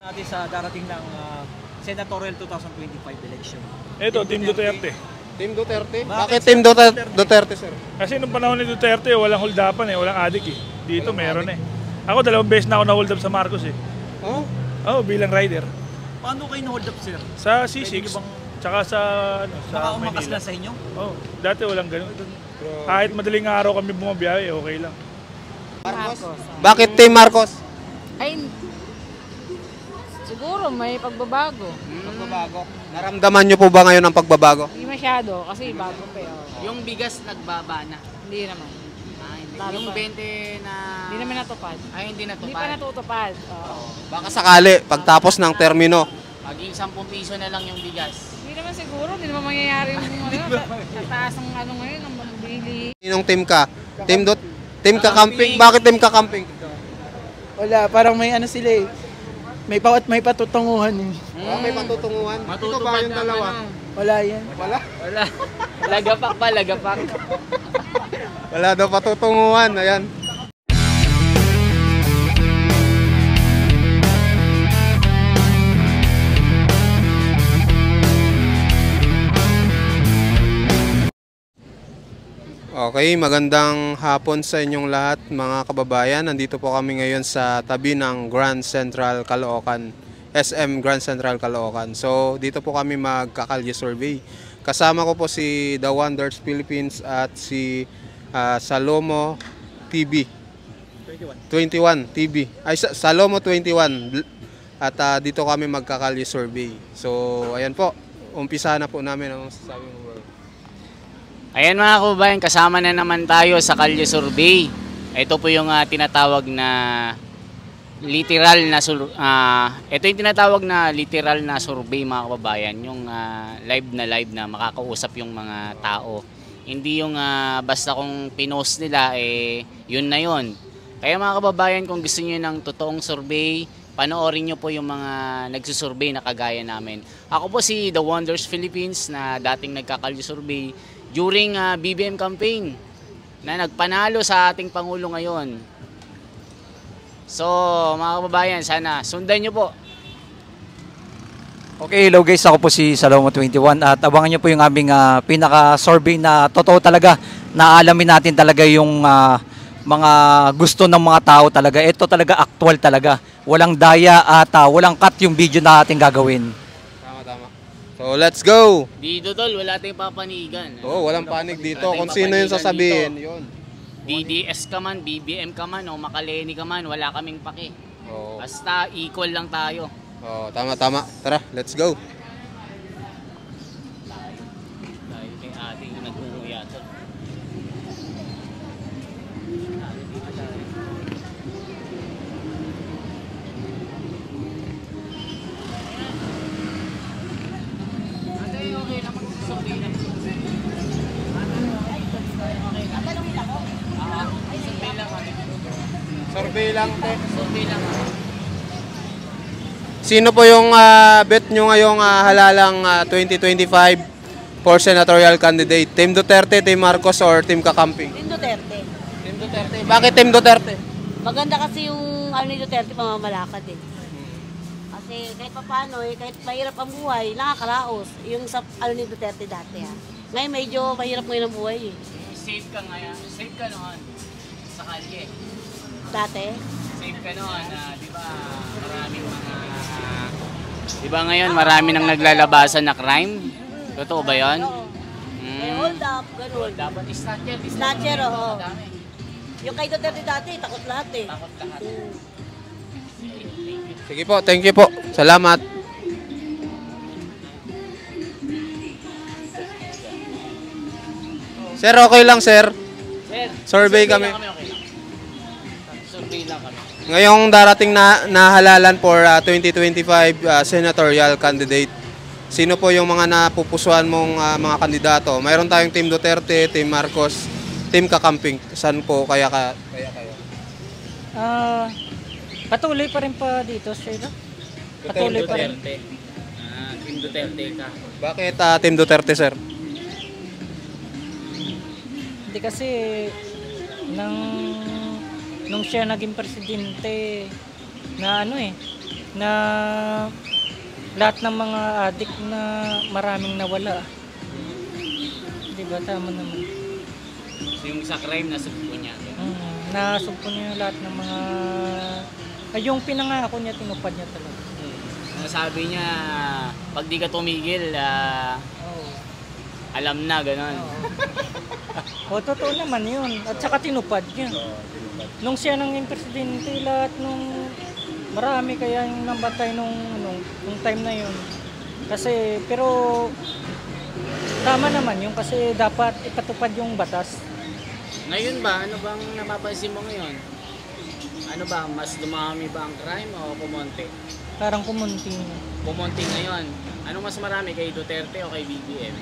Natin sa darating ng senatorial 2025 election. Ito, Team Duterte. Team Duterte? Bakit Team Duterte, sir? Kasi nung panahon ni Duterte, walang hold-upan eh, walang adik eh. Dito meron eh. Ako 2 beses na ako na-hold up sa Marcos eh. Oh? Oo, bilang rider. Paano kayo na-hold up, sir? Sa C6, tsaka sa Umakas Maynila. na sa inyo? Oo, dati walang ganun. Kahit madaling araw kami bumabiyahe, okay lang. Marcos? Bakit Team Marcos? Ay, siguro may pagbabago. Pagbabago. Naramdaman niyo po ba ngayon ang pagbabago? Hindi masyado kasi bago pa yun. Yung bigas nagbaba na. Hindi naman. Hindi. Yung 20 na... Hindi naman natupad. Ay, hindi natupad. Hindi pa natutupad. Oo. Baka sakali, pagtapos ng termino. Maging 10 piso na lang yung bigas. Hindi naman siguro, hindi naman mangyayari yung tataas ng ano ngayon, ang mabili. Sinong team ka? Team ka camping? Bakit team ka camping? Wala, parang may ano sila eh. May patutunguhan eh. May patutunguhan? Ito ba yung dalawa? Wala yan. Wala? Wala. Lagapak pa, lagapak. Wala daw patutunguhan. Ayan. Okay, magandang hapon sa inyong lahat mga kababayan. Nandito po kami ngayon sa tabi ng Grand Central Caloocan, SM Grand Central Caloocan. So dito po kami magkakalye survey. Kasama ko po si The Wonders Philippines at si Salomo TV. 21 TV. Ay, Salomo 21. At dito kami magkakalye survey. So ayan po, umpisa na po namin ang masasabi mo. Ayan mga kababayan, kasama na naman tayo sa Kalye Survey. Ito po yung tinatawag na literal na ito yung tinatawag na literal na survey mga kababayan, yung live na makakausap yung mga tao. Hindi yung basta kung pinost nila yun na yun. Kaya mga kababayan, kung gusto niyo ng totoong survey, panoorin niyo po yung mga nagsusurvey na kagaya namin. Ako po si The Wonders Philippines na dating nagkakalye survey during BBM campaign na nagpanalo sa ating Pangulo ngayon. So mga kababayan, sana sundan nyo po. Okay, hello guys, ako po si Salomo 21 at abangan nyo po yung aming pinaka-survey na totoo talaga, na alamin natin talaga yung mga gusto ng mga tao talaga. Ito talaga actual talaga, walang daya at walang cut yung video na ating gagawin. So let's go! Dito tol, wala tayong papanigan. Oo, walang panig dito. Kung sino yung sasabihin, yun. DDS ka man, BBM ka man, o Makaleni ka man, wala kaming pake. Oo. Basta equal lang tayo. Oo, tama. Tara, let's go! Dahil kay ating nag-uuya tol. Survey lang, te. Survey lang. Sino po yung bet nyo ngayong halalang 2025 for senatorial candidate? Team Duterte, Team Marcos, or Team Kakamping? Team Duterte. Team Duterte. Bakit Team Duterte? Maganda kasi yung ano ni Duterte, pamamalakad eh. Kasi kahit paano kahit mahirap ang buhay, nakakaraos. Yung sa ano ni Duterte dati ha. Ngayon medyo mahirap ngayon ang buhay eh. Safe ka ngayon. Safe ka noon sa kalye. Dati. Safe ka noon, di ba maraming mga... Di ba ngayon marami nang naglalabasan na crime? Totoo ba yun? May hold up, ganun. Dapat snatcher. Snatcher, oo. Madami. Yung kay Duterte dati, takot lahat eh. Takot lahat. Sige po, thank you po. Salamat. Sir, okay lang, sir. Sir, Survey kami. okay lang. Survey lang kami. Ngayong darating na halalan for 2025 senatorial candidate, sino po yung mga napupusuan mong mga kandidato? Mayroon tayong Team Duterte, Team Marcos, Team Kakamping. Saan po kaya kayo? Patuloy pa rin pa dito, sir. Patuloy pa rin. Duterte. Team Duterte ka. Bakit Team Duterte, sir? Hindi kasi nung siya naging presidente na na lahat ng mga adik na maraming nawala. Di ba? Tama naman. So yung sa crime, nasugpo niya. Nasugpo niya lahat ng mga... Ay, yung pinangako niya, tinupad niya talaga. Sabi niya, pag di ka tumigil, alam na, gano'n. O, totoo naman yun. At saka tinupad niya. Nung siya nang yung presidente, lahat nung marami kaya yung nambatay nung time na yun. Kasi, pero tama naman yun kasi dapat ipatupad yung batas. Ngayon ba, ano bang napapansin mo ngayon? Ano ba, mas dumami ba ang crime o kumonti? Parang kumunti na. Kumonti ngayon. Anong mas marami, kay Duterte o kay BBM?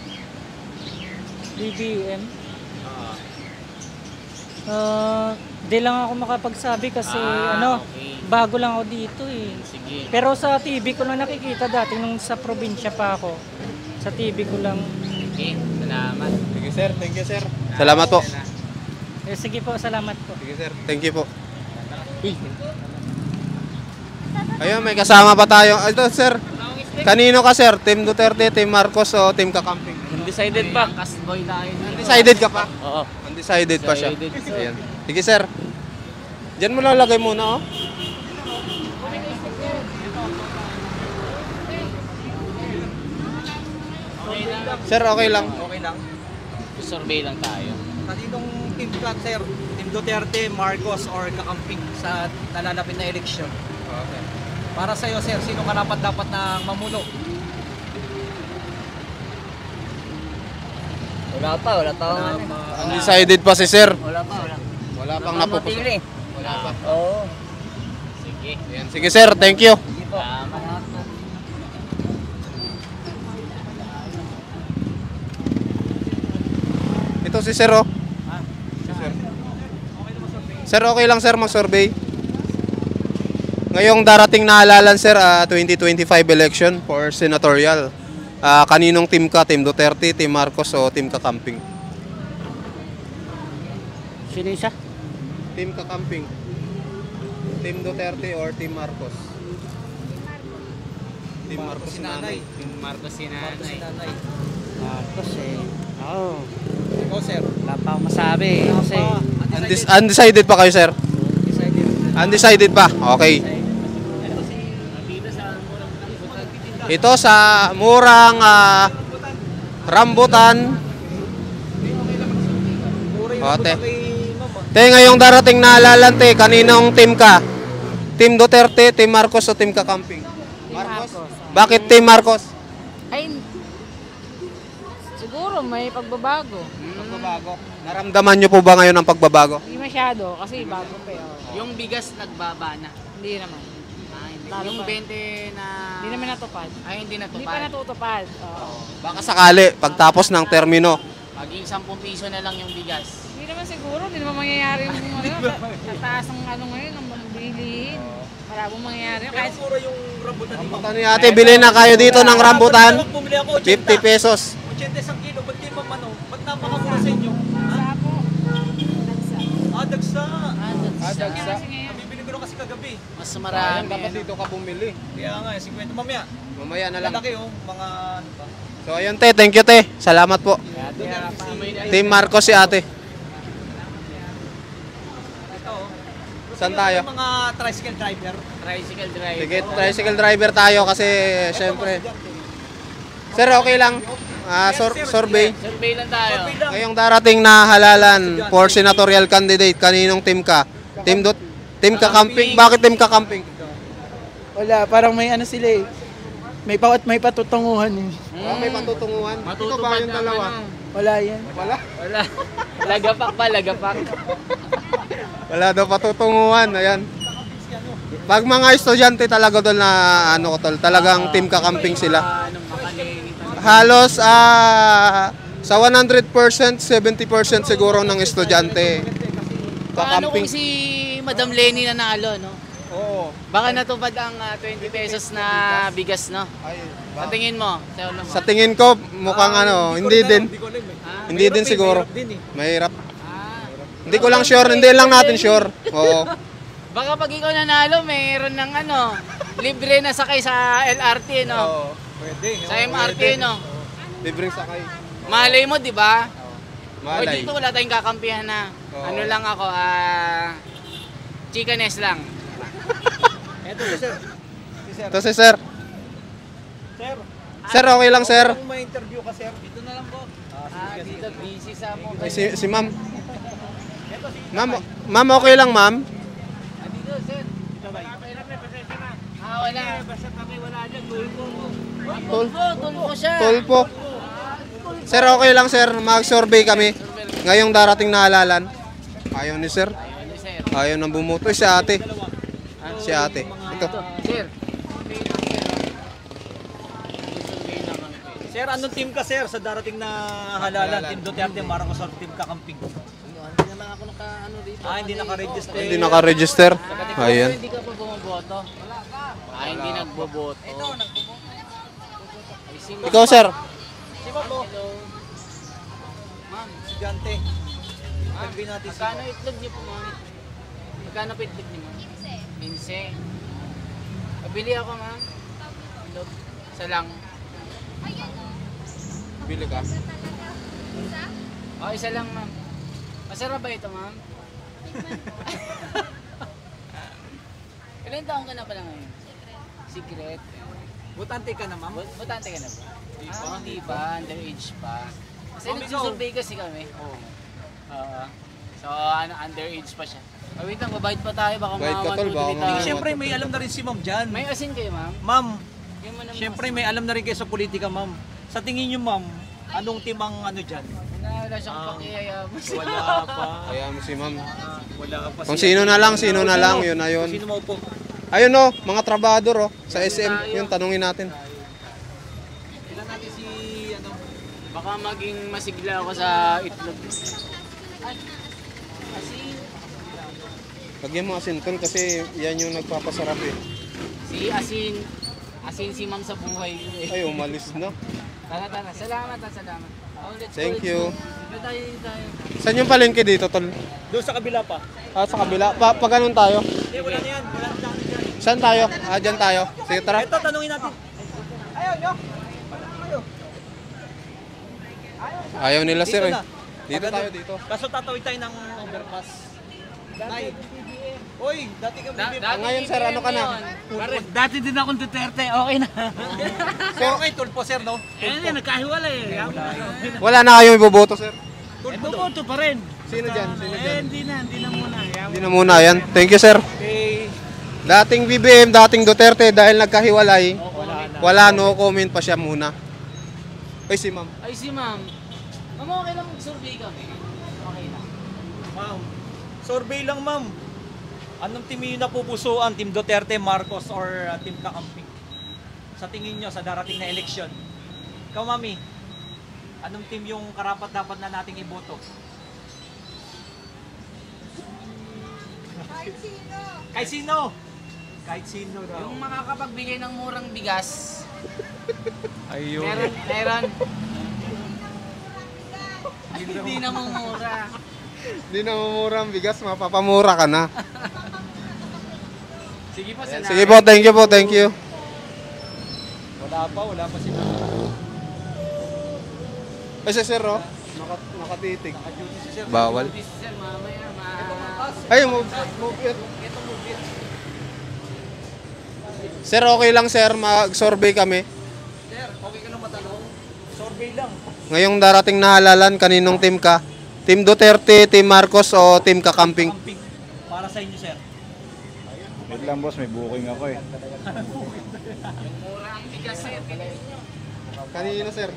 BBM? Di lang ako makapagsabi kasi okay. bago lang ako dito eh. Sige. Pero sa TV ko lang nakikita dati nung sa probinsya pa ako. Sa TV ko lang. Okay, salamat. Sige sir, thank you sir. Salamat po. Sige po, salamat po. Sige sir, thank you po. Ayun, may kasama pa tayo. Ito sir, kanino ka sir? Team Duterte, Team Marcos o Team Kakamping? Undecided pa. Castboy tayo. Undecided ka pa? Oo. Undecided pa siya. Ayan. Sige sir. Diyan mo lang lagay muna oh. Sir, okay lang. Okay lang. Survey lang tayo. Kaninong team ka, sir? Team Duterte, Marcos, or Kakamping sa nalalapit na eleksyon? Okay. Para sa'yo, sir, sino karapat dapat na mamuno? Wala pa akong Undecided pa si sir. Wala pa. Wala pang napupusok. Wala pa. Oo. Sige. Ayan. Sige sir, thank you. Salamat. Ito si sir oh. Sir, okay lang sir mag-survey. Ngayong darating na halalan sir, 2025 election for senatorial. Kaninong team ka? Team Duterte, Team Marcos o Team Kakamping? Sino isa? Team Kakamping. Team Duterte or Team Marcos? Team Marcos si nanay. Team Marcos si nanay. Marcos eh. Oo. Ikaw, sir. Wala pa akong masabi eh. Kasi Undecided pa kayo sir? Undecided pa? Okay. Ito sa murang rambutan. Ote. Te, ngayong darating na halalan te, kaninong team ka? Team Duterte, Team Marcos o Team Kakamping? Marcos. Bakit Team Marcos? Ay, siguro may pagbabago. Pagbabago. Naramdaman nyo po ba ngayon ang pagbabago? Hindi masyado kasi bago pa eh. Yung bigas nagbaba na. Hindi naman. Lalo Yung pa. 20 na... Hindi naman natupad. Ay, hindi Hindi pa natupad. natutupad. Oo. Baka sakali, pagtapos ng termino. Maging 10 piso na lang yung bigas. Hindi naman siguro, hindi naman mangyayari yung tataas ng ano ngayon, ng bilihin. Marabong mangyayari. Kahit Siguro yung rambutan ni Rambutan ni ate, bilhin na kayo dito ng rambutan. Bumili ako, 50 pesos. 80 isang kilo. Ba't kayo mamano? Ba't napakamura sa inyo? Ha? po, nagsa. Dagsa. Kasi ngayon, Nabibili ko rin kasi kagabi. Mas marami. Dapat dito ka bumili. Kaya nga, 50 mamaya. Mamaya na lang. Lalaki oh, mga ano pa. So ayun te, thank you te. Salamat po. Team Marcos si ate. Ito oh. Saan tayo? Yung mga tricycle driver. Tricycle driver. Sige, tricycle driver tayo kasi syempre. Sir, okay lang. Survey. Survey lang tayo. Ngayong darating na halalan for senatorial candidate, kaninong team ka? Team Kakamping. Bakit Team Kakamping? Wala, parang may ano sila eh. May patutunguhan eh. May patutunguhan. Ito ba yung dalawa? Wala yan. Wala? Wala. Lagapak pa, lagapak. Wala daw patutunguhan. Ayan. Pag mga estudyante talaga doon na ano ko tol, talagang Team Kakamping sila. Halos sa 100%, 70% siguro ng estudyante. Paano Kakamping. kung si Madam Lenny nanalo, no? Oo. Baka natupad ang 20 pesos na bigas, no? Sa tingin mo? Sa tingin ko mukhang ano, hindi din. Hindi ko alam eh. Hindi din siguro. Mahirap din eh. Mahirap. Hindi ko lang sure, hindi lang natin sure. Oo. Baka pag ikaw nanalo, mayroon ng ano, libre na sakay sa LRT, no? Oo, pwede. Sa MRT, no? Libreng sakay. Malay mo, di ba? O Malay. dito wala tayong kakampihan na. Oo. Ano lang ako, chikanes lang. Eto si sir. Si sir. Ito si sir. Sir, Sir, okay lang sir. kung may interview ka sir, dito na lang po. Dito busy sa mo. Ay, si ma'am. Ma'am, okay lang ma'am? Dito, sir. Wala. Basta kami wala dyan, tulpo. Tulpo siya. Tulpo. Sir, okay lang sir. Mag-survey kami. Ngayong darating na halalan. Ayaw ni sir. Ano, sir? Ayaw nang bumuto. Si ate. Si ate. Ito. Sir. Sir, anong team ka sir sa darating na halalan? Team Duterte, Marcos or Team Kakamping? Hindi naman ako naka-ano dito. Hindi naka-register. Hindi naka-register. Ayan. Hindi ka pa bumoboto. Hindi nagboboto. Ikaw sir. Si Ma'am po, Hello. Ma'am, estudyante. Interview natin si magkano itlog niyo po, ma'am? Magkano po itlog niyo, ma'am? 15. Pabili ako, ma'am. Itlog. Isa lang. Bili ka. Isa lang, ma'am. Masarap ba ito, ma'am? Ilan taon ka na pala ngayon? Secret. Butante ka na ma'am? Butante ka na ba? Hindi pa. Underage pa. Kasi Ma'am, nagsusurvey kasi kami. Oo. So, underage pa siya. Wait lang, babayad pa tayo. Baka Bayad ka, tol, baka tayo. Siyempre may alam na rin si ma'am dyan. May asin kayo, ma'am? Ma'am, Yung manang siyempre may alam na rin kayo sa politika ma'am. Sa tingin niyo ma'am, anong team ang ano dyan? wala siyang pakiayabas. Wala pa. Kaya mo si ma'am. Wala pa. Kung sino na lang, yun na yun. Sino mo po? Ayun o, mga trabador sa SM. Yun, tanungin natin. Ilan natin si ano? Baka maging masigla ako sa itlog. Ay, asin. Lagyan mo asin tol kasi yan yung nagpapasarap eh. Si asin. Asin si ma'am sa buhay ko eh. Ay, umalis na. Tara. Salamat. Thank you. Dito tayo. Saan yung palengke dito tol? Doon sa kabila pa. Sa kabila. Pag ganun tayo. Hindi, wala na yan. Wala na dyan. Saan tayo? Dyan tayo. Sige, tara. Ito, tanungin natin. Ayaw nyo? Ayaw nila sir eh. na. Dito tayo, dito. Kaso tatawid tayo ng overpass. Nay. Uy, dati ka Ngayon sir, ano ka na? Dati din akong Duterte, okay na. So, okay, tulpo sir, no? Hindi, nagkahiwala eh. Wala na kayong iboboto sir. Boboto pa rin. Sino dyan? Hindi na muna. Hindi na muna. Yan. Thank you sir. Okay. Dating BBM, dating Duterte, dahil nagkahiwalay, wala, no comment pa siya muna. Ay, si ma'am. Ay, si ma'am. Ma'am, okay lang mag-survey kami. Okay lang. Ma'am, survey lang ma'am. Anong team yung napupusuan? Team Duterte, Marcos, or Team Kakamping? Sa tingin nyo, sa darating na eleksyon. Ikaw, mami, anong team yung karapat-dapat na nating iboto? Kahit sino? Kahit sino daw. Yung makakapagbigay ng murang bigas. Ayun. Meron. Hindi na mura. Hindi na mamura ang bigas, mapapamura ka na. Sige po, Ayan, sige po, thank you. Wala pa sila. Ay, si sir, oh. Nakatitig. Naka-duty si sir. Bawal. Sir, mamaya, Ay, move it. Sir, okay lang sir, mag-survey kami. Sir, okay ka lang matanong? Survey lang. Ngayong darating na halalan, kaninong team ka? Team Duterte, Team Marcos, o Team Kakamping? Kakamping. Para sa inyo, sir. Wait lang boss, may booking ako eh. murang bigas sir. Kanino sir?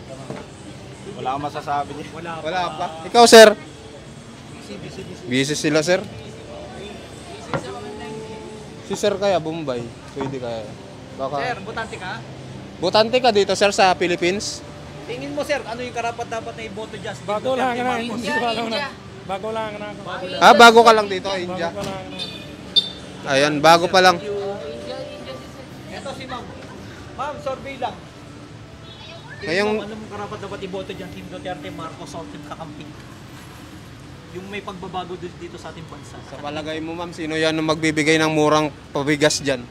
Wala akong masasabi niya. Wala pa. Ikaw sir? Busy sila sir. Si sir kaya Bombay. Pwede kaya. Baka. Sir, butante ka? Butante ka dito sir sa Philippines? Tingin mo, sir, ano yung karapat-dapat na iboto dyan? Bago lang na. India. Bago lang na. Bago ka lang dito, India. Ayan, bago pa lang. Ito si ma'am. Ma'am, survey lang. Ngayong, Ano mong karapat-dapat iboto dyan? Team Duterte, Marcos, o Team Kakamping? yung may pagbabago dito sa ating bansa? Sa palagay mo ma'am, sino yan ang magbibigay ng murang pabigas dyan?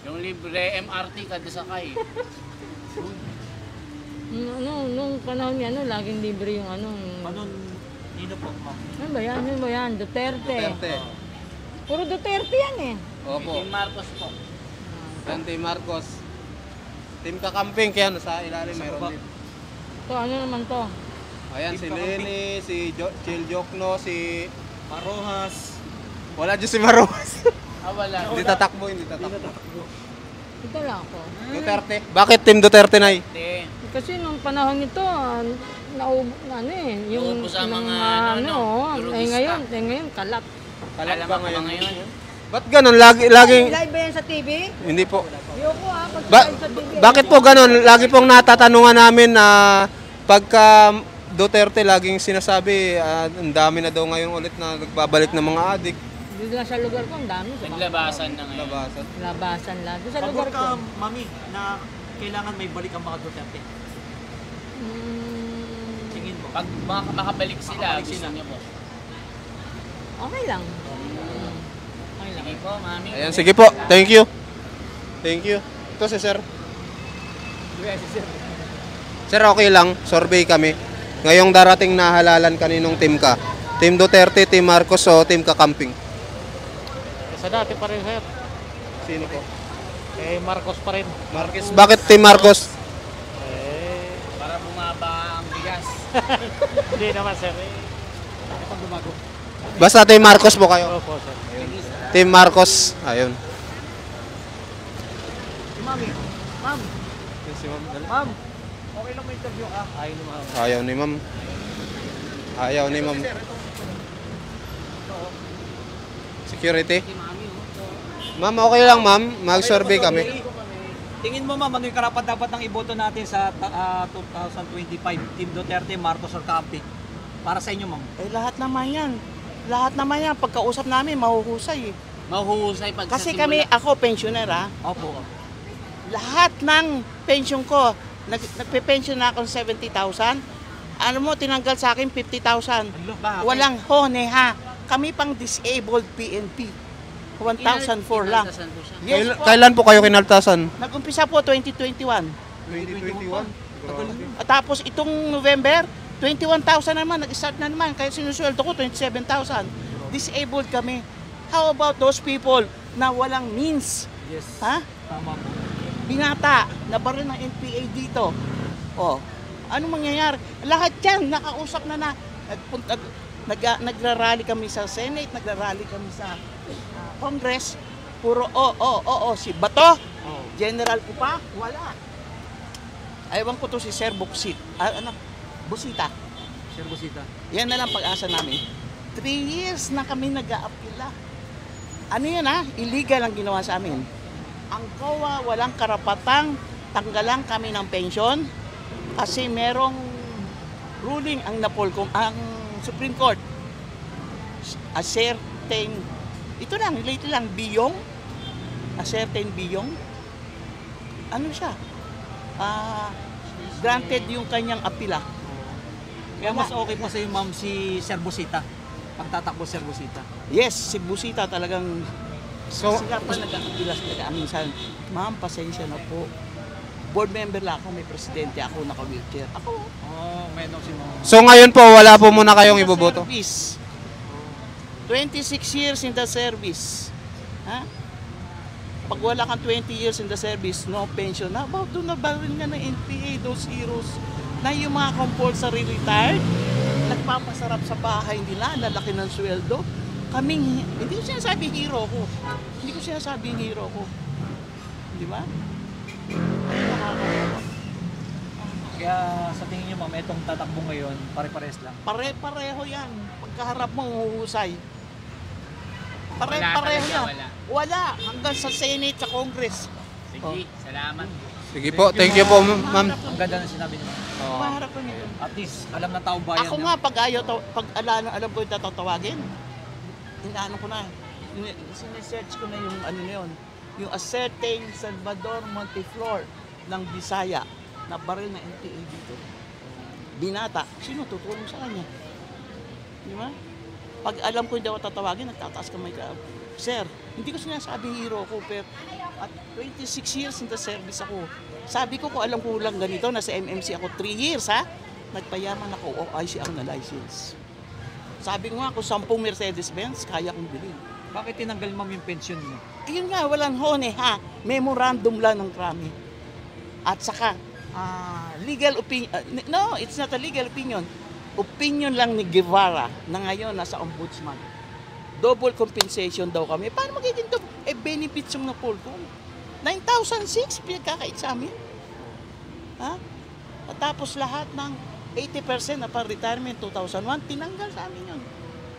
Yung libre MRT kada sakay. Nung panahon niya, laging libre yung Panon, nino po, ma'am? Ano ba yan? Ano ba yan? Duterte. Duterte. Puro Duterte yan eh. Opo. Team Marcos po. Team Marcos. Team Kakamping, kaya nasa ilalim mayroon din. To, ano naman to? Ayan, si Team Kakamping. Lenny, si Chil Jokno, si... Marojas. Wala dyan si Maros. Wala. Hindi tatakbo, hindi tatakbo. Ito lang ako. Duterte. Bakit Team Duterte na Hindi. Kasi nung panahon nito, yung Naubos ang yung, mga, drugista. ngayon, kalat. Kalat Alam ba mo ba ngayon? Ba't ganun? Laging... Live ba yan sa TV? Hindi po. Ayoko pag Ba- live sa TV. bakit po ganun? Lagi pong natatanungan namin na pagka Duterte laging sinasabi, ang dami na daw ngayon ulit na nagbabalik ng mga adik. Dito lang sa lugar ko, ang dami. Naglabasan na ngayon. Labasan. Labasan lang. Doon sa Pagod lugar ko. ka, mami, na kailangan may balik ang mga Duterte. Tingin mo? Pag makabalik sila, Makabalik gusto sila. niyo po. Okay lang. Sige po, mami. Ayan, sige po. Thank you. Thank you. Ito si Sir. Sir, okay lang. Survey kami. Ngayong darating na halalan kaninong team ka? Team Duterte, Team Marcos o Team Kakamping? Sa dati pa rin, sir. Sino po? Marcos pa rin. Marcos. Bakit Team Marcos? Para bumaba ang bigas. Hindi naman, sir. Basta Team Marcos po kayo. Opo, sir. Team Marcos. Ayun. Mami, ma'am, ma'am, okay lang may interview ka? Ayun naman. Ayaw ni ma'am. Ayaw ni ma'am. Security? Ma'am, okay lang ma'am. Mag-survey kami. Tingin mo ma'am, ano yung karapat dapat ng iboto natin sa 2025? Team Duterte, Marcos or Kakamping? Para sa inyo ma'am. Lahat naman yan. Lahat naman yan. Pagkausap namin, mahuhusay eh. Mahuhusay pag Kasi sa kami, simula. ako, pensioner ha. Opo. Lahat ng pension ko, nagpe-pension na ako ng 70,000. Ano mo, tinanggal sa akin 50,000. Bakit? Walang hone ha. Kami pang disabled PNP. 1,004 lang. Inaltasan po siya. Yes po. Kailan po kayo kinaltasan? Nag-umpisa po 2021. 2021. At tapos itong November, 21,000 naman. Nag-start na naman. Kaya sinusweldo ko 27,000. Disabled kami. How about those people na walang means? Yes. Ha? Tama po. Binata, nabaril ng NPA dito. Oh, ano mangyayari? Lahat yan, nakausap na. Nagrarally kami sa Senate, nagrarally kami sa Congress. Puro si Bato, General Pupa, wala. Aywan ko to si Sir Buksit. Busita. Sir Busita. Yan na lang pag-asa namin. 3 years na kami nag-aapila. Ano yan illegal ang ginawa sa amin. Ang COA walang karapatang tanggalan kami ng pensyon kasi merong ruling ang ang Supreme Court. A certain, ito lang, lately lang, Biyong. A certain Biyong. Ano siya? Granted yung kanyang apila. Kaya mas okay po sa iyo ma'am si Sir Busita. Pagtatakbo Sir Busita. Yes, si Busita talagang So, sila pa nag-aapilas minsan. Ma'am, pasensya na po. Board member lang ako, may presidente ako, naka-wheelchair. Ako. Oh, may si ma'am. so ngayon po, wala po muna kayong iboboto? Service. 26 years in the service. Ha? Pag wala kang 20 years in the service, no pension. How about doon na ba rin nga ng NPA, those heroes? Na yung mga compulsory retired, nagpapasarap sa bahay nila, lalaki ng sweldo. Kaming, hindi ko sinasabi hero ko. Hindi ko sinasabi hero ko. Di ba? Kaya sa tingin niyo ma'am, itong tatakbo ngayon, pare-pares lang. Pare-pareho yan. Pagkaharap mo, huhusay. Pare-pareho Wala talaga, yan. wala. Wala. Hanggang sa Senate, sa Congress. Sige, salamat. Sige po, thank you po ma'am. Ang ganda ng sinabi niyo ma'am. Maharap ko nito. At least, alam na taong bayan. Ako nga, pag alam ko yung tatawagin, inaano ko na, sinesearch ko na yung ano na yun, yung a certain Salvador Monteflor ng Bisaya na baril na NPA dito. Binata, sino tutulong sa kanya? Di ba? Pag alam ko hindi ako tatawagin, nagtataas kamay ka. Sir, hindi ko sinasabing hero ko, pero at 26 years in the service ako. Sabi ko kung alam ko lang ganito, nasa MMC ako 3 years ha, nagpayaman ako, OIC ako na license. Sabi ko nga, kung 10 Mercedes-Benz, kaya kong bilhin. Bakit tinanggal ma'am yung pension mo? Yun nga, walang hone ha, memorandum lang ng krami. At saka, legal opinion, no, it's not a legal opinion. Opinion lang ni Guevara na ngayon nasa ombudsman. Double compensation daw kami. Paano magiging double? Benefits yung napolcom. 9,006 pinagkakait sa amin. Ha? At tapos lahat ng 80% na pa-retirement 2001, tinanggal sa amin yun.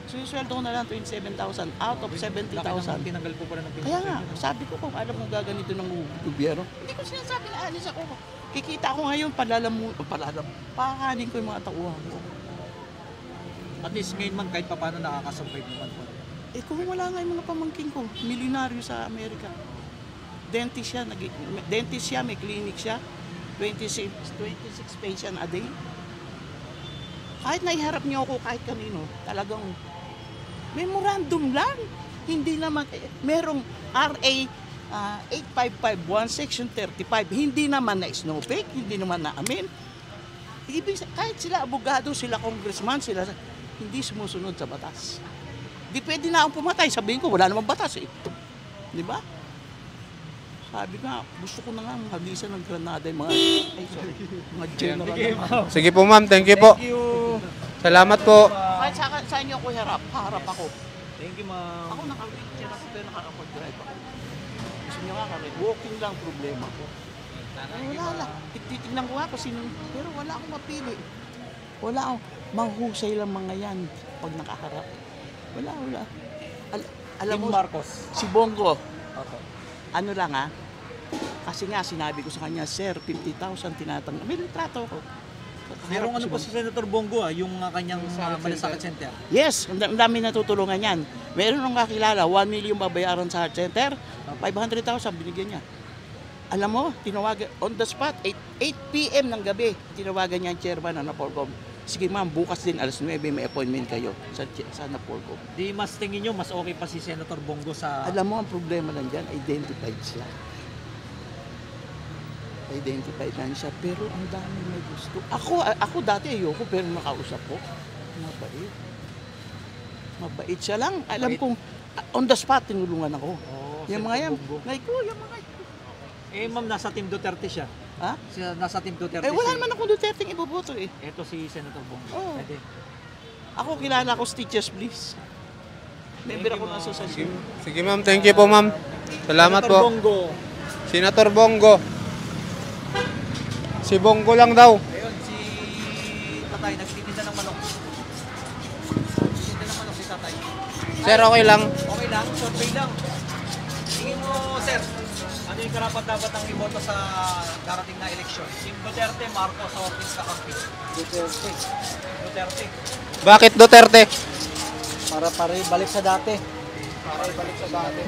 So yung sweldo ko na lang 27,000 out of 70,000. Tinanggal po pala ng pension. Kaya nga, sabi ko kung alam mo gaganito ng gobyerno, hindi ko sinasabi na alis ako. Kikita ko ngayon, pakanin ko yung mga tauhan ko. At least ngayon man kahit paano nakakasurvive naman po. Eh kung wala nga yung mga pamangking ko, milyonaryo sa Amerika. Dentist siya, may clinic siya, 26 patient a day. Kahit naiharap niyo ako kahit kanino, talagang memorandum lang. Hindi naman, merong RA 8551 Section 35, hindi naman na snowflake, hindi naman na amin. Kahit sila abogado, sila congressman, sila hindi sumusunod sa batas. Di pwede na akong pumatay, sabihin ko, wala namang batas eh. Di ba? Sabi nga, gusto ko na nga hagisan ng granada yung mga general. Sige po ma'am, thank you po. Thank you. Salamat po. Kahit sa inyo ako harap ako. Thank you ma'am. Ako naka-wheelchair ako pero nakaka-drive ako. Gusto nyo nga kami, walking lang problema ko. Wala lang. Titignan ko nga kung sino, pero wala akong mapili. Wala akong, mahusay lang mga yan pag nakaharap. Wala. Alam mo, Marcos. si Bongo, Okay. ano lang ha, kasi nga sinabi ko sa kanya, sir, 50,000 tinatanggap. May litrato ko. Merong ano pa si Senator Bongo yung kanyang malasakit center. Yes, ang dami natutulungan yan. Meron nung kakilala, 1 million babayaran sa heart center, 500,000 binigyan niya. Alam mo, tinawagan, on the spot, 8 p.m. ng gabi, tinawagan niya ang chairman ng Napolcom. Sige ma'am, bukas din alas 9 may appointment kayo sa Napolcom. Di mas tingin nyo, mas okay pa si Senator Bongo sa... Alam mo, ang problema lang dyan, identified siya. Identified lang siya, pero ang dami may gusto. Ako dati ayoko, pero nakausap ko. Mabait. Mabait siya lang. Alam kong, on the spot, tinulungan ako. Yung mga yan, yung mga yan. Eh ma'am, nasa Team Duterte siya. Ha? Nasa Team Duterte. Wala naman akong Duterte iboboto eh. Ito si Senator Bongo. Oo. Pwede. Ako kilala ko Stitches Please. Member ako ng asosasyon. Sige ma'am, thank you po ma'am. Salamat Senator po. Bongo. Senator Bongo. Si Bongo lang daw. Ayun, si Tatay, nagtitinda ng manok. Nagtitinda ng manok si Tatay. Sir, okay lang. Okay lang, survey lang. Tingin mo, sir, ano yung karapat-dapat ang iboto sa darating na eleksyon? Team Duterte, Marcos, o Ortiz Kakamping? Duterte. Bakit Duterte? Para balik sa dati. Para ibalik sa dati.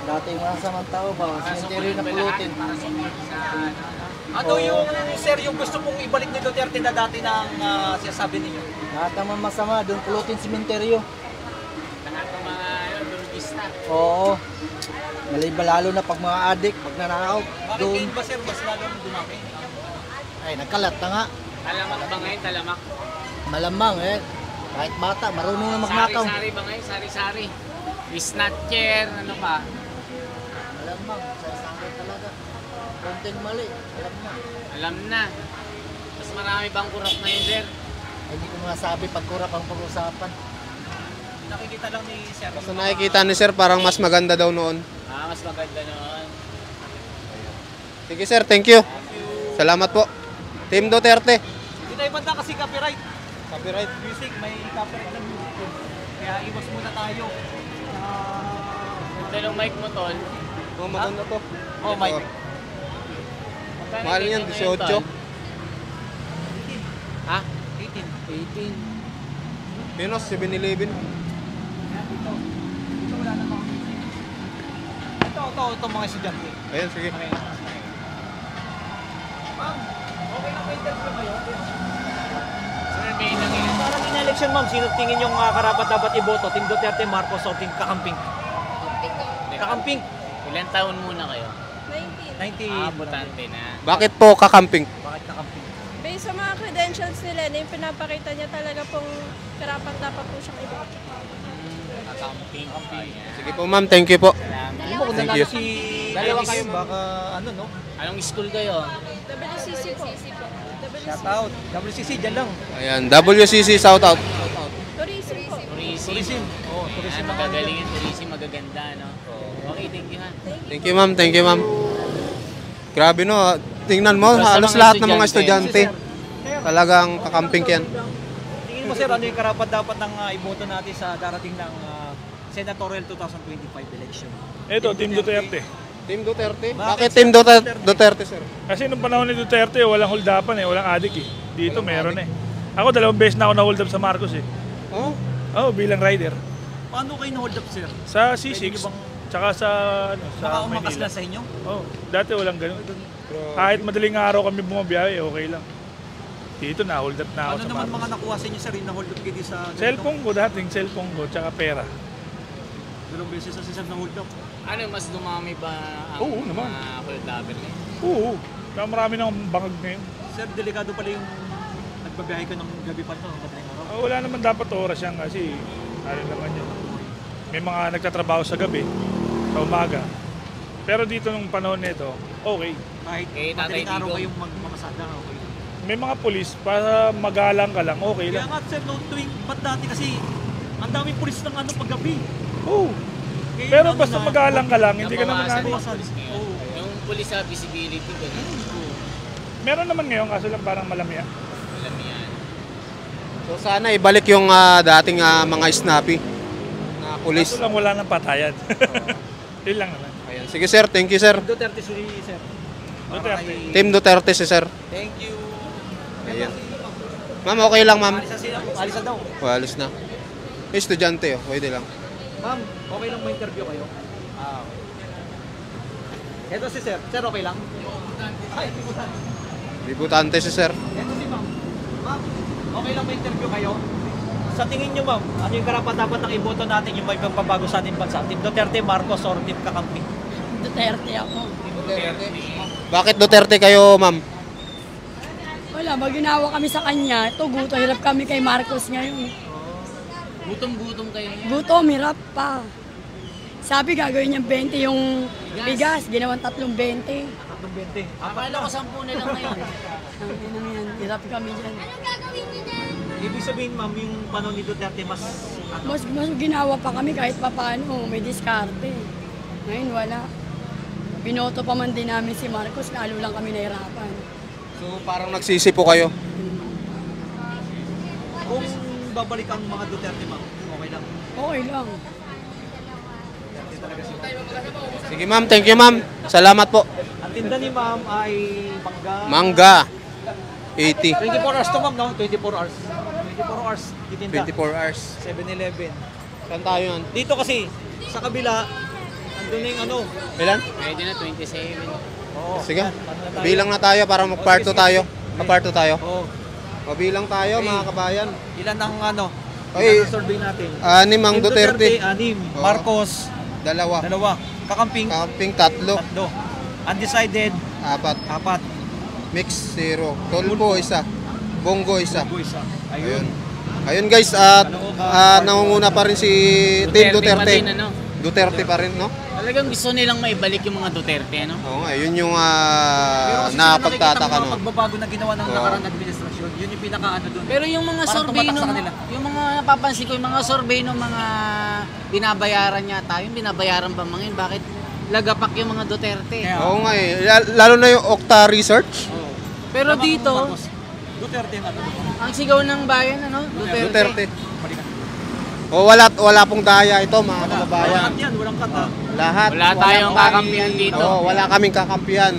Dati yung mga samang tao ba? Cemetery na pulutin. Ano yung, sir, yung gusto pong ibalik ni Duterte na dati ng sinasabi ninyo? Lahat naman masama, doon pulutin sementeryo. Lahat ng mga durugista. Oo. Lalo na pag mga adik, pag nanakaw, Bakit doon. ngayon ba, sir, mas lalong dumami? Ay, nagkalat na nga. Talamak ba ngayon? Talamak. Malamang eh. Kahit bata, marunong na magnakaw. Sari-sari ba ngayon? Sari-sari. Snatcher, ano pa? Malamang, sasangkot talaga. Konting mali, alam na. Alam na. Mas marami bang kurap na yun, sir? Ay, hindi ko masabi pag kurap ang pag-usapan. Nakikita lang ni sir. Sa nakikita ni sir, parang mas maganda daw noon. Mas maganda noon. Sige sir, thank you. Salamat po. Team Duterte. Hindi tayo banda kasi copyright. Copyright. Music, may copyright ng music. Kaya iwas muna tayo. Ito yung mic mo, tol. Oh, maganda to. Oh, mic. Magkano Mahal dito yan, ngayon, 18. tol? Ha? 18. Pinos, 7-Eleven. Dito wala na mga music. Ito mga estudyante. Ayan, sige. Okay. Ma'am, okay na ba interview kayo? Survey lang yan. Sa darating na election, ma'am, sino tingin yung karapat dapat iboto? Team Duterte, Marcos o Team Kakamping? Kakamping. Ilan taon muna kayo? 90. Botante na. Bakit po kakamping? Bakit Kakamping? Based sa mga credentials nila, na yung pinapakita niya talaga pong karapat dapat po siyang iboto. Kakamping. Sige po ma'am, thank you po. Hindi mo kung Thank nanalo you. si Dalawa Dennis, kayo, ma'am. baka ano, no? Anong school kayo? WCC po. Shout out. WCC, dyan lang. Ayan, WCC shout out. Tourism po. Tourism. Oh, tourism. Yan, magagaling yung tourism, magaganda, no? Okay, thank you, ha. Thank you ma'am, thank you ma'am. Grabe no, tingnan mo, Basta halos mga lahat ng mga estudyante. estudyante. Talagang kakamping yan. Tingin mo, sir, ano yung karapat dapat ng iboto natin sa darating ng senatorial 2025 election? Ito, Team Duterte. Team Duterte? Bakit Bakit Team Duterte sir? Kasi nung panahon ni Duterte, walang holdapan walang adik Dito meron Ako 2 beses na ako na-hold up sa Marcos Oh? Oo, bilang rider. Paano kayo na-hold up, sir? Sa Pwede C6, niyo bang tsaka sa makaumakas Maynila. lang sa inyo? Oh, dati walang ganun. Kahit madaling araw kami bumabiyahe, okay lang. Dito na-hold up na ako Ano sa naman Marcos. mga nakuha sa inyo, sir, yung na-hold up kayo sa Cellphone ko, dating cellphone ko, tsaka pera. 2 beses na si sir na-hold up. Ano, mas dumami ba ang Oo, naman. mga hold-upper ngayon? Oo, kaya marami nang bangag ngayon. Sir, delikado pala yung nagbabiyahe ka ng gabi pa ito, madaling araw. Wala naman dapat oras yan kasi ano naman yun. May mga nagtatrabaho sa gabi, sa umaga. Pero dito nung panahon nito, okay. Kahit Eh, Tatay madaling araw Digong. kayong magmamasada, okay. May mga pulis, para magalang ka lang, okay Kaya lang. nga, sir, no tuwing, ba't dati kasi ang daming pulis ng paggabi. Oo. Kaya Pero yung basta na- magalang ka lang, hindi ka naman Nabawasan ano. yung pulis ngayon. Yung pulis sa visibility ko, Meron naman ngayon, kaso lang parang malamya. alam yan. So sana ibalik yung dating mga snappy na pulis. Kaso lang wala nang patayan. Yun lang naman. Ayan. Sige sir, thank you sir. Duterte, sir. Duterte. Team Duterte si sir. Thank you. Ayan. Ma'am, okay lang ma'am. Alisa daw. Walis na. Estudyante pwede lang. Ma'am, okay lang ma-interview kayo? Ito si sir. Sir, okay lang? Ay, Debutante si sir. ito si ma'am. Ma'am, okay lang ma-interview kayo? Sa tingin nyo, ma'am, ano yung karapat dapat ng iboto natin yung may pagpabago sa ating bansa? Team Duterte, Marcos, or Team Kakamping? Duterte ako. Bakit Duterte kayo ma'am? Wala, maginawa kami sa kanya. Ito, gutom. Hirap kami kay Marcos ngayon. Gutom-gutom kayo ngayon. Gutom, hirap pa. Sabi gagawin niya 20 yung bigas. Ginawang 3.20. 20. Akala ko 10 na lang ngayon. Sabi naman yan, hirap kami dyan. Ibig sabihin, ma'am, yung panahon ni Duterte mas Mas ginawa pa kami kahit papaano. May diskarte. Ngayon wala. Binoto pa man din namin si Marcos, lalo lang kami nahirapan. So parang nagsisi po kayo. kung babalik ang mga Duterte, ma'am, okay lang. Okay lang. Sige ma'am, thank you ma'am. Salamat po. Ang tinda ni ma'am ay mangga. Mangga. 80. 24 hours to, ma'am, no? 24 hours. 24 hours titinda. 24 hours. 7-Eleven. Saan tayo yan? Dito kasi, sa kabila, andun na yung ano. Ilan? Pwede na, 27. Oo. Sige. yan, paano na tayo? Bilang na tayo para magparto tayo. Maparto tayo. Oo. O bilang tayo Okay. mga kabayan. Ilan ang ano? Okay. Ilan ang survey natin? 6 ang Team Duterte. 6. Oo. Marcos, 2. 2. Kakamping, Camping 3. 3. Undecided, 4. 4. Mix 0. Tolpo 1. Bongo 1. Boys, Ayun. ayun. Ayun guys, at nangunguna pa rin si Team Pa Duterte. din, ano? Duterte pa rin, no? Talagang gusto nilang maibalik yung mga Duterte, ano? Oo nga, yun yung Pero kasi nakapagtataka, nakikita mo no? mga pagbabago na ginawa ng Oo. nakaraang administrasyon, yun yung pinaka-ano doon. Pero yung mga Parang survey tumatak sa nung, kanila. yung mga napapansin ko, yung mga survey ng mga binabayaran yata, yung binabayaran ba mga yun, bakit lagapak yung mga Duterte? Kaya, Oo nga eh. Lalo na yung Okta Research. oo. Pero Tama, dito, Marcos. Duterte na. ang sigaw ng bayan, ano? Duterte. Balikan. O wala pong daya ito, mga kababayan. Walang cut yan, walang cut ha. Lahat. Wala tayong kakampihan dito. Oo, wala kaming kakampihan.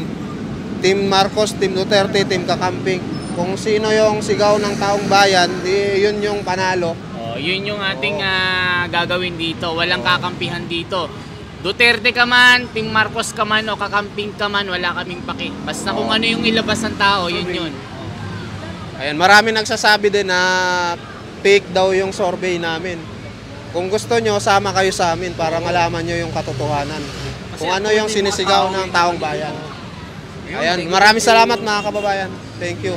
Team Marcos, Team Duterte, Team Kakamping. Kung sino yung sigaw ng taong bayan, di yun yung panalo. Oh, yun yung ating gagawin dito. Walang kakampihan dito. Duterte ka man, Team Marcos ka man, o kakamping ka man, wala kaming paki. Basta kung ano yung ilabas ng tao, yun yun. Ayan, marami nagsasabi din na fake daw yung survey namin. Kung gusto nyo, sama kayo sa amin para malaman nyo yung katotohanan. Kung ano yung sinisigaw ng taong bayan. Ayan, maraming salamat mga kababayan. Thank you.